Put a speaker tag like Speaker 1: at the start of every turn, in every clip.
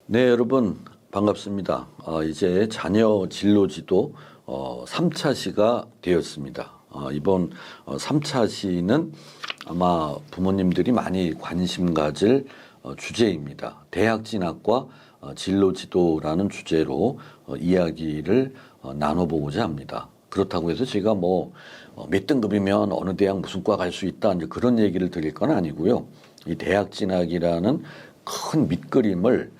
Speaker 1: 네, 여러분 반갑습니다. 이제 자녀 진로 지도 3차 시가 되었습니다. 이번 3차 시는 아마 부모님들이 많이 관심 가질 주제입니다. 대학 진학과 진로 지도라는 주제로 이야기를 나눠보고자 합니다. 그렇다고 해서 제가 몇 등급이면 어느 대학 무슨 과 갈 수 있다 이제 그런 얘기를 드릴 건 아니고요. 이 대학 진학이라는 큰 밑그림을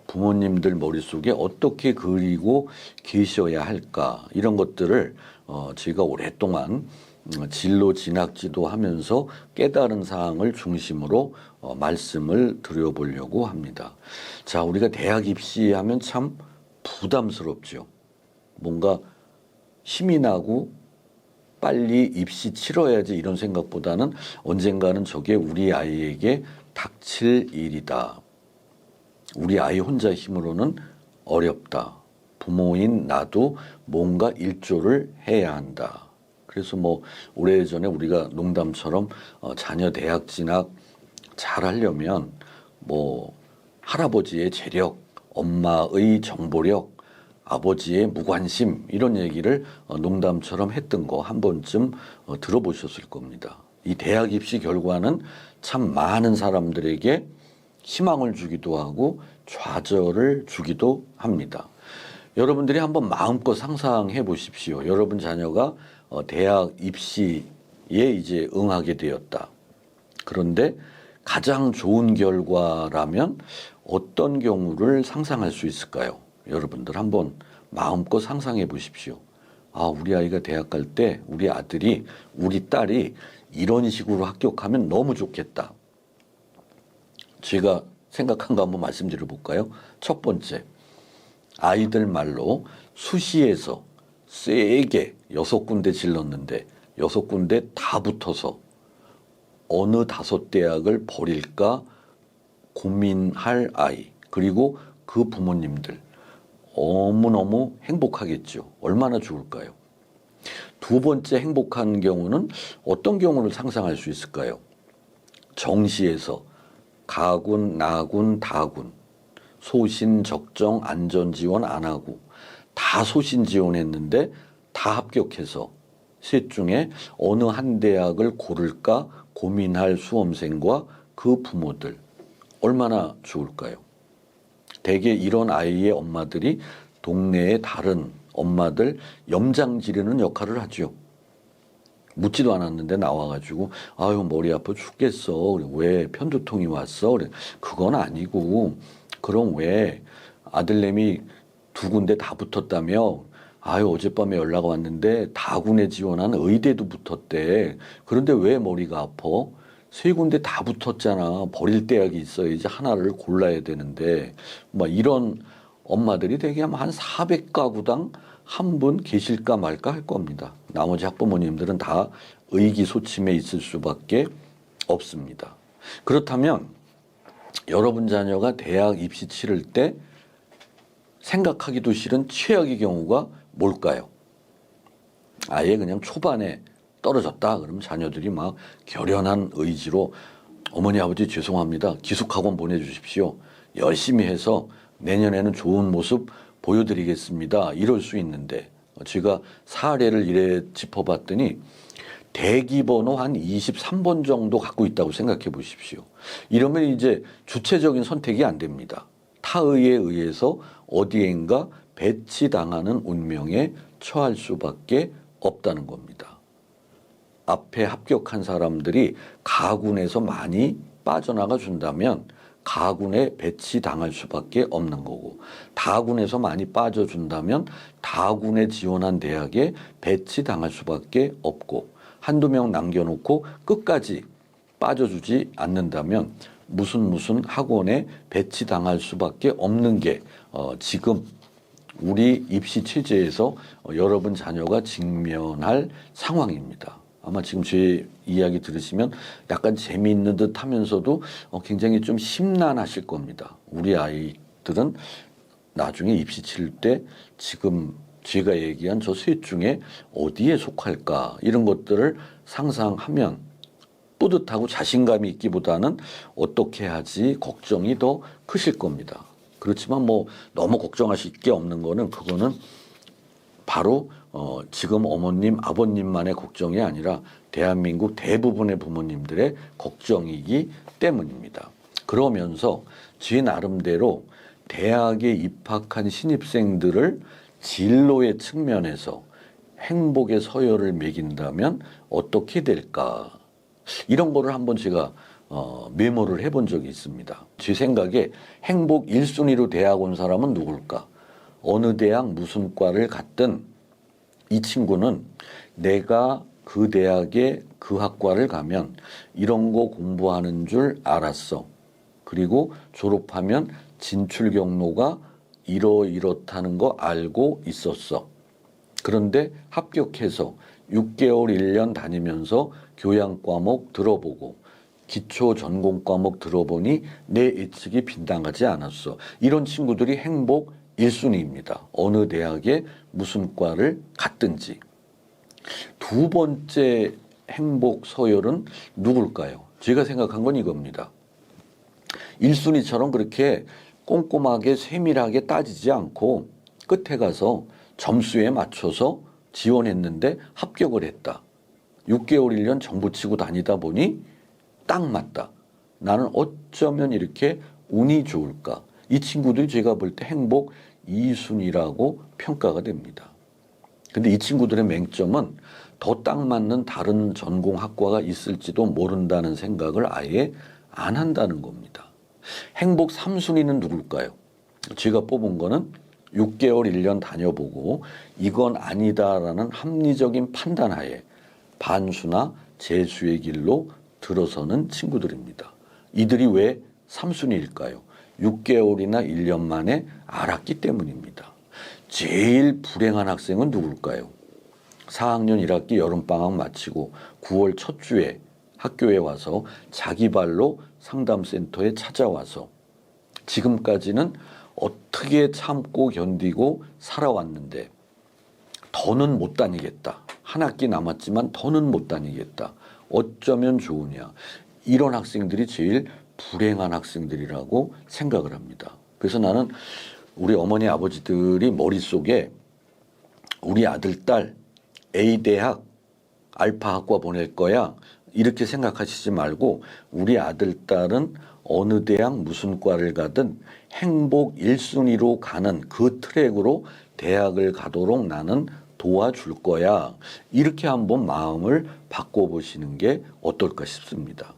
Speaker 1: 부모님들 머릿속에 어떻게 그리고 계셔야 할까 이런 것들을 제가 오랫동안 진로 진학 지도하면서 깨달은 사항을 중심으로 말씀을 드려보려고 합니다. 자, 우리가 대학 입시하면 참 부담스럽죠. 뭔가 힘이 나고 빨리 입시 치러야지 이런 생각보다는 언젠가는 저게 우리 아이에게 닥칠 일이다. 우리 아이 혼자 힘으로는 어렵다. 부모인 나도 뭔가 일조를 해야 한다. 그래서 오래전에 우리가 농담처럼 자녀 대학 진학 잘 하려면 할아버지의 재력, 엄마의 정보력, 아버지의 무관심 이런 얘기를 농담처럼 했던 거 한 번쯤 들어보셨을 겁니다. 이 대학 입시 결과는 참 많은 사람들에게 희망을 주기도 하고 좌절을 주기도 합니다. 여러분들이 한번 마음껏 상상해 보십시오. 여러분 자녀가 대학 입시에 이제 응하게 되었다. 그런데 가장 좋은 결과라면 어떤 경우를 상상할 수 있을까요? 여러분들 한번 마음껏 상상해 보십시오. 우리 아이가 대학 갈 때 우리 아들이, 우리 딸이 이런 식으로 합격하면 너무 좋겠다. 제가 생각한 거 한번 말씀드려 볼까요? 첫 번째, 아이들 말로 수시에서 세게 6군데 질렀는데 6군데 다 붙어서 어느 5대학을 버릴까 고민할 아이, 그리고 그 부모님들 너무너무 행복하겠죠. 얼마나 좋을까요? 두 번째 행복한 경우는 어떤 경우를 상상할 수 있을까요? 정시에서 가군, 나군, 다군, 소신, 적정, 안전 지원 안 하고 다 소신 지원했는데 다 합격해서 셋 중에 어느 한 대학을 고를까 고민할 수험생과 그 부모들 얼마나 좋을까요? 대개 이런 아이의 엄마들이 동네의 다른 엄마들 염장 지르는 역할을 하죠. 묻지도 않았는데 나와가지고 머리 아파 죽겠어. 왜 편두통이 왔어? 그건 아니고 그럼 왜 아들내미 2군데 다 붙었다며? 어젯밤에 연락 왔는데 다군에 지원한 의대도 붙었대. 그런데 왜 머리가 아파? 3군데 다 붙었잖아. 버릴 대학이 있어야지 하나를 골라야 되는데 이런 엄마들이 대개 한 400가구당 한 분 계실까 말까 할 겁니다. 나머지 학부모님들은 다 의기소침해 있을 수밖에 없습니다. 그렇다면 여러분 자녀가 대학 입시 치를 때 생각하기도 싫은 최악의 경우가 뭘까요? 아예 그냥 초반에 떨어졌다. 그러면 자녀들이 막 결연한 의지로 어머니 아버지 죄송합니다. 기숙학원 보내주십시오. 열심히 해서 내년에는 좋은 모습 보여드리겠습니다. 이럴 수 있는데 제가 사례를 이래 짚어봤더니 대기번호 한 23번 정도 갖고 있다고 생각해 보십시오. 이러면 이제 주체적인 선택이 안 됩니다. 타의에 의해서 어디엔가 배치당하는 운명에 처할 수밖에 없다는 겁니다. 앞에 합격한 사람들이 가군에서 많이 빠져나가 준다면 가군에 배치당할 수밖에 없는 거고, 다군에서 많이 빠져준다면 다군에 지원한 대학에 배치당할 수밖에 없고, 한두 명 남겨놓고 끝까지 빠져주지 않는다면 무슨 학원에 배치당할 수밖에 없는 게 지금 우리 입시 체제에서 여러분 자녀가 직면할 상황입니다. 아마 지금 제 이야기 들으시면 약간 재미있는 듯 하면서도 굉장히 좀 심란하실 겁니다. 우리 아이들은 나중에 입시 치를 때 지금 제가 얘기한 저 셋 중에 어디에 속할까 이런 것들을 상상하면 뿌듯하고 자신감이 있기보다는 어떻게 하지 걱정이 더 크실 겁니다. 그렇지만 뭐 너무 걱정하실 게 없는 거는 그거는 바로 지금 어머님, 아버님만의 걱정이 아니라 대한민국 대부분의 부모님들의 걱정이기 때문입니다. 그러면서 제 나름대로 대학에 입학한 신입생들을 진로의 측면에서 행복의 서열을 매긴다면 어떻게 될까? 이런 거를 한번 제가 메모를 해본 적이 있습니다. 제 생각에 행복 1순위로 대학 온 사람은 누굴까? 어느 대학 무슨 과를 갔든 이 친구는 내가 그 대학에 그 학과를 가면 이런 거 공부하는 줄 알았어. 그리고 졸업하면 진출 경로가 이렇다는 거 알고 있었어. 그런데 합격해서 6개월, 1년 다니면서 교양 과목 들어보고 기초 전공 과목 들어보니 내 예측이 빗나가지 않았어. 이런 친구들이 행복 1순위입니다. 어느 대학에 무슨 과를 갔든지. 두 번째 행복 서열은 누굴까요? 제가 생각한 건 이겁니다. 1순위처럼 그렇게 꼼꼼하게 세밀하게 따지지 않고 끝에 가서 점수에 맞춰서 지원했는데 합격을 했다. 6개월, 1년 정부 치고 다니다 보니 딱 맞다. 나는 어쩌면 이렇게 운이 좋을까? 이 친구들이 제가 볼 때 행복 2순위라고 평가가 됩니다. 근데 이 친구들의 맹점은 더 딱 맞는 다른 전공 학과가 있을지도 모른다는 생각을 아예 안 한다는 겁니다. 행복 3순위는 누굴까요? 제가 뽑은 거는 6개월, 1년 다녀보고 이건 아니다라는 합리적인 판단하에 반수나 재수의 길로 들어서는 친구들입니다. 이들이 왜 3순위일까요? 6개월이나 1년 만에 알았기 때문입니다. 제일 불행한 학생은 누굴까요? 4학년 1학기 여름방학 마치고 9월 첫 주에 학교에 와서 자기 발로 상담센터에 찾아와서 지금까지는 어떻게 참고 견디고 살아왔는데 더는 못 다니겠다. 한 학기 남았지만 더는 못 다니겠다. 어쩌면 좋으냐. 이런 학생들이 제일 불행한 학생들이라고 생각을 합니다. 그래서 나는 우리 어머니 아버지들이 머릿속에 우리 아들 딸 A 대학 알파 학과 보낼 거야. 이렇게 생각하시지 말고 우리 아들 딸은 어느 대학 무슨 과를 가든 행복 1순위로 가는 그 트랙으로 대학을 가도록 나는 도와줄 거야. 이렇게 한번 마음을 바꿔보시는 게 어떨까 싶습니다.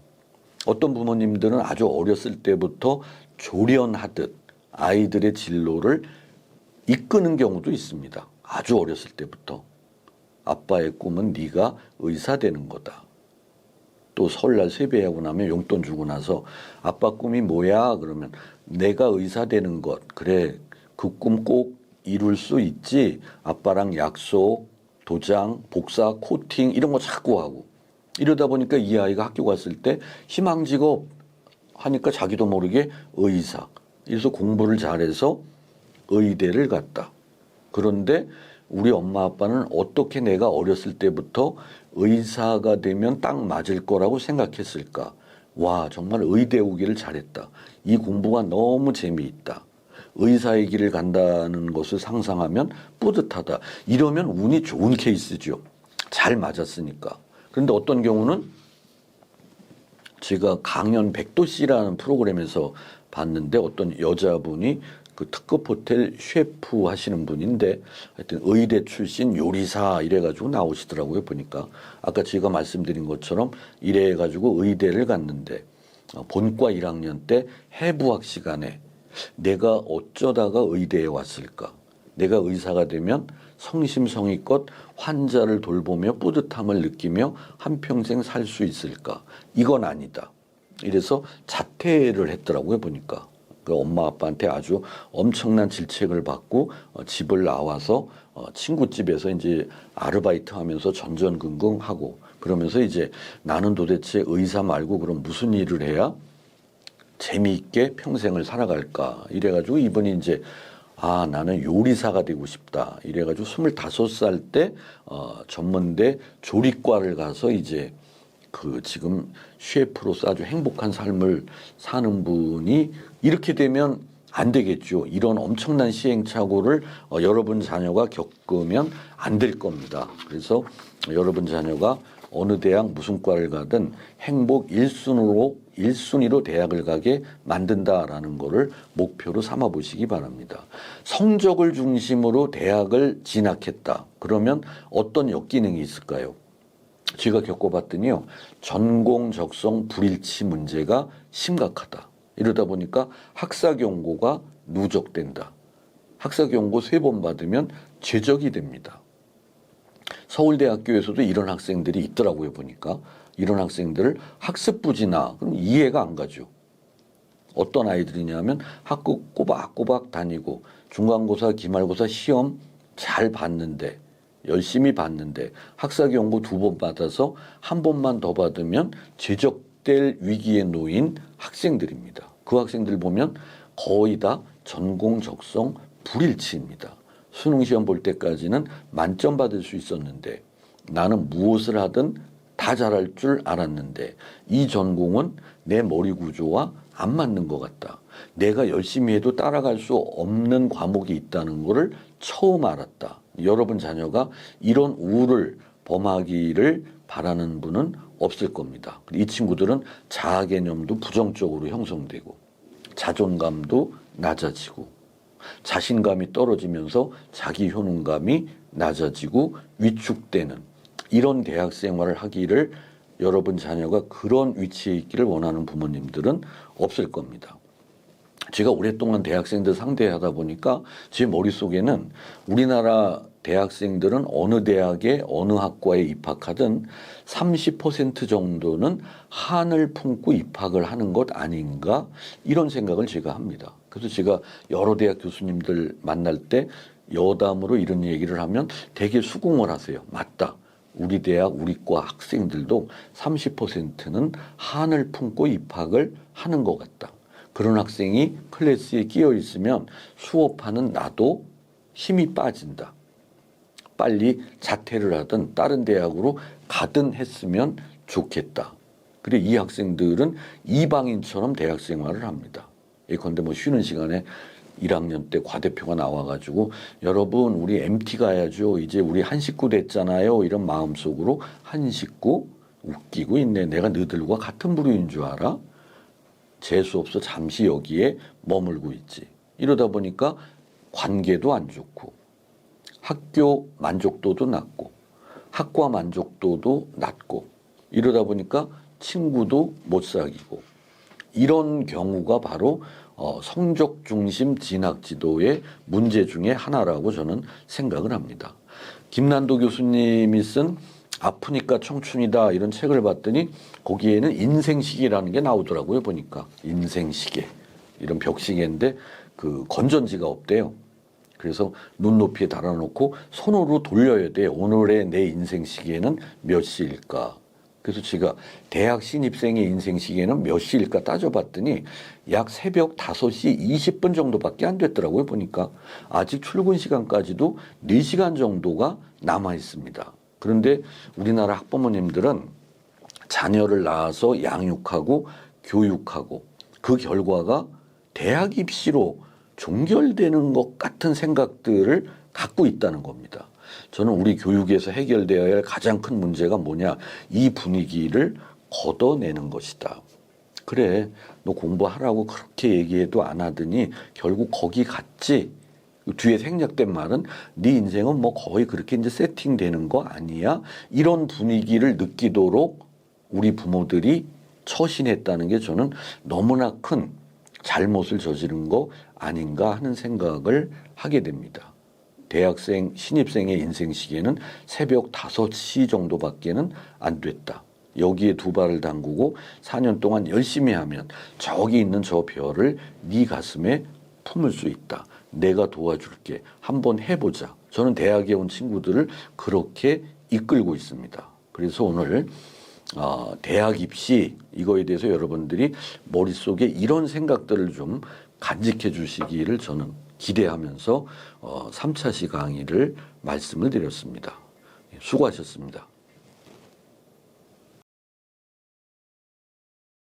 Speaker 1: 어떤 부모님들은 아주 어렸을 때부터 조련하듯 아이들의 진로를 이끄는 경우도 있습니다. 아주 어렸을 때부터. 아빠의 꿈은 네가 의사 되는 거다. 또 설날 세배하고 나면 용돈 주고 나서 아빠 꿈이 뭐야? 그러면 내가 의사 되는 것. 그래, 그 꿈 꼭 이룰 수 있지. 아빠랑 약속, 도장, 복사, 코팅 이런 거 자꾸 하고. 이러다 보니까 이 아이가 학교 갔을 때 희망직업 하니까 자기도 모르게 의사. 그래서 공부를 잘해서 의대를 갔다. 그런데 우리 엄마 아빠는 어떻게 내가 어렸을 때부터 의사가 되면 딱 맞을 거라고 생각했을까? 와, 정말 의대 오기를 잘했다. 이 공부가 너무 재미있다. 의사의 길을 간다는 것을 상상하면 뿌듯하다. 이러면 운이 좋은 케이스죠. 잘 맞았으니까. 그런데 어떤 경우는 제가 강연 백도씨라는 프로그램에서 봤는데 어떤 여자분이 그 특급 호텔 셰프 하시는 분인데 하여튼 의대 출신 요리사 이래가지고 나오시더라고요. 보니까 아까 제가 말씀드린 것처럼 이래가지고 의대를 갔는데 본과 1학년 때 해부학 시간에 내가 어쩌다가 의대에 왔을까? 내가 의사가 되면 성심성의껏 환자를 돌보며 뿌듯함을 느끼며 한평생 살 수 있을까? 이건 아니다. 이래서 자퇴를 했더라고요. 보니까. 그 엄마 아빠한테 아주 엄청난 질책을 받고 집을 나와서 친구 집에서 이제 아르바이트 하면서 전전긍긍하고 그러면서 이제 나는 도대체 의사 말고 그럼 무슨 일을 해야 재미있게 평생을 살아갈까 이래가지고 이분이 이제 아 나는 요리사가 되고 싶다 이래가지고 25살 때 전문대 조리과를 가서 이제 그 지금 셰프로서 아주 행복한 삶을 사는 분이 이렇게 되면 안 되겠죠. 이런 엄청난 시행착오를 여러분 자녀가 겪으면 안 될 겁니다. 그래서 여러분 자녀가 어느 대학 무슨 과를 가든 행복 1순위로 대학을 가게 만든다라는 거를 목표로 삼아 보시기 바랍니다. 성적을 중심으로 대학을 진학했다. 그러면 어떤 역기능이 있을까요? 제가 겪어봤더니요. 전공 적성 불일치 문제가 심각하다. 이러다 보니까 학사 경고가 누적된다. 학사 경고 3번 받으면 제적이 됩니다. 서울대학교에서도 이런 학생들이 있더라고요. 보니까 이런 학생들을 학습부지나 그럼 이해가 안 가죠. 어떤 아이들이냐면 학교 꼬박꼬박 다니고 중간고사 기말고사 시험 잘 봤는데 열심히 봤는데 학사 경고 2번 받아서 한 번만 더 받으면 제적될 위기에 놓인 학생들입니다. 그 학생들 보면 거의 다 전공 적성 불일치입니다. 수능 시험 볼 때까지는 만점 받을 수 있었는데 나는 무엇을 하든 다 잘할 줄 알았는데 이 전공은 내 머리 구조와 안 맞는 것 같다. 내가 열심히 해도 따라갈 수 없는 과목이 있다는 것을 처음 알았다. 여러분 자녀가 이런 우울을 범하기를 바라는 분은 없을 겁니다. 이 친구들은 자아 개념도 부정적으로 형성되고 자존감도 낮아지고 자신감이 떨어지면서 자기 효능감이 낮아지고 위축되는 이런 대학 생활을 하기를 여러분 자녀가 그런 위치에 있기를 원하는 부모님들은 없을 겁니다. 제가 오랫동안 대학생들 상대하다 보니까 제 머릿속에는 우리나라 대학생들은 어느 대학에 어느 학과에 입학하든 30% 정도는 한을 품고 입학을 하는 것 아닌가 이런 생각을 제가 합니다. 그래서 제가 여러 대학 교수님들 만날 때 여담으로 이런 얘기를 하면 되게 수긍을 하세요. 맞다. 우리 대학, 우리 과 학생들도 30%는 한을 품고 입학을 하는 것 같다. 그런 학생이 클래스에 끼어 있으면 수업하는 나도 힘이 빠진다. 빨리 자퇴를 하든 다른 대학으로 가든 했으면 좋겠다. 그래 이 학생들은 이방인처럼 대학 생활을 합니다. 예컨대 뭐 쉬는 시간에 1학년 때 과대표가 나와가지고 여러분 우리 MT 가야죠. 이제 우리 한 식구 됐잖아요. 이런 마음속으로 한 식구 웃기고 있네. 내가 너들과 같은 부류인 줄 알아? 재수없어 잠시 여기에 머물고 있지. 이러다 보니까 관계도 안 좋고 학교 만족도도 낮고 학과 만족도도 낮고 이러다 보니까 친구도 못 사귀고 이런 경우가 바로 성적 중심 진학 지도의 문제 중에 하나라고 저는 생각을 합니다. 김난도 교수님이 쓴 아프니까 청춘이다 이런 책을 봤더니 거기에는 인생시계라는 게 나오더라고요. 보니까 인생시계 이런 벽시계인데 그 건전지가 없대요. 그래서 눈높이에 달아놓고 손으로 돌려야 돼. 오늘의 내 인생시계는 몇 시일까? 그래서 제가 대학 신입생의 인생시계는 몇 시일까 따져봤더니 약 새벽 5시 20분 정도밖에 안 됐더라고요. 보니까 아직 출근 시간까지도 4시간 정도가 남아 있습니다. 그런데 우리나라 학부모님들은 자녀를 낳아서 양육하고 교육하고 그 결과가 대학 입시로 종결되는 것 같은 생각들을 갖고 있다는 겁니다. 저는 우리 교육에서 해결되어야 할 가장 큰 문제가 뭐냐? 이 분위기를 걷어내는 것이다. 그래, 너 공부하라고 그렇게 얘기해도 안 하더니 결국 거기 갔지. 뒤에 생략된 말은 네 인생은 뭐 거의 그렇게 이제 세팅되는 거 아니야? 이런 분위기를 느끼도록 우리 부모들이 처신했다는 게 저는 너무나 큰 잘못을 저지른 거 아닌가 하는 생각을 하게 됩니다. 대학생, 신입생의 인생 시계는 새벽 5시 정도밖에는 안 됐다. 여기에 두 발을 담그고 4년 동안 열심히 하면 저기 있는 저 별을 네 가슴에 품을 수 있다. 내가 도와줄게. 한번 해보자. 저는 대학에 온 친구들을 그렇게 이끌고 있습니다. 그래서 오늘 대학 입시 이거에 대해서 여러분들이 머릿속에 이런 생각들을 좀 간직해 주시기를 저는 기대하면서 3차 시 강의를 말씀을 드렸습니다. 수고하셨습니다.